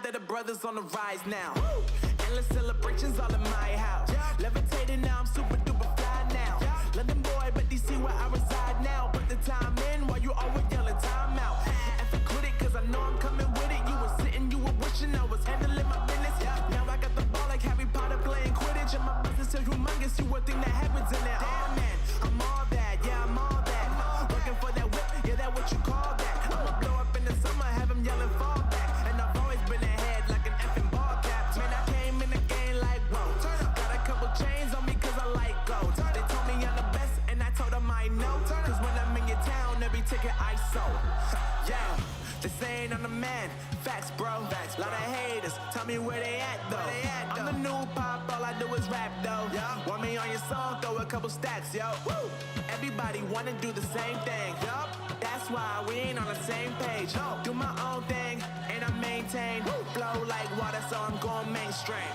that the brothers on the rise now. Endless celebrations all in my house. Levitating now, I'm super duper fly now. London boy, but DC where I reside now. Put the time in while you always yelling time out. And for quit it, cause I know I'm coming with it. You were sitting, you were wishing I was handling my business. Now I got the ball like Harry Potter playing Quidditch. And my business is humongous, you would think that happens in it. Damn man, I'm all that, yeah I'm all that. Working for that whip, yeah that what you call that. I'ma blow up in the summer, have him yelling fall back. And I've always been ahead like an effing ball cap. Man, I came in the game like whoa. Got a couple chains on me cause I like gold. They told me I'm the best and I told them I know. Cause when I'm in your town, every ticket I sold. Yeah, they saying I'm the man. Facts, bro. Lot of haters, tell me where they at though. I'm the new pop, all I do is rap though. Want me on your song, throw a couple stacks, yo. Woo! Everybody wanna do the same thing. Yup, that's why we ain't on the same page. Do my own thing, and I maintain. Flow like water, so I'm going mainstream.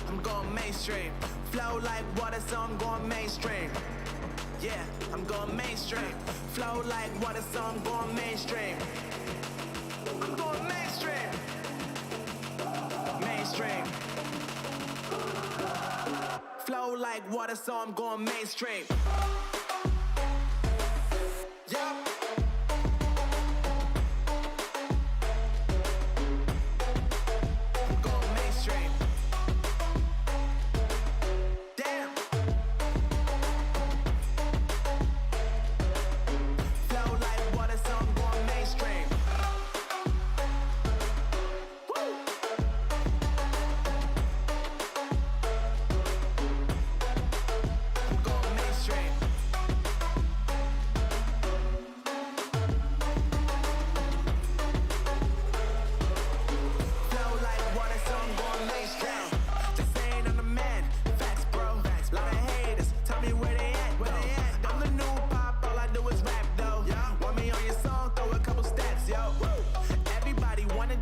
I'm going mainstream. Flow like water, so I'm going mainstream. Yeah, I'm going mainstream. Flow like water, so I'm going mainstream. I'm going mainstream. Mainstream. Flow like water, so I'm going mainstream. Yup. I'm going mainstream. Damn. Flow like water, so I'm going mainstream.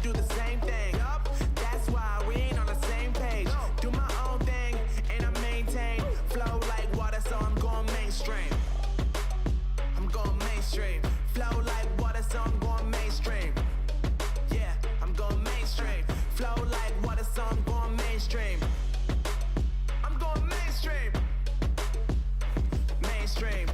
Do the same thing. That's why we ain't on the same page. Do my own thing and I maintain. Flow like water, so I'm going mainstream. I'm going mainstream. Flow like water, so I'm going mainstream. Yeah, I'm going mainstream. Flow like water, so I'm going mainstream. I'm going mainstream. Mainstream.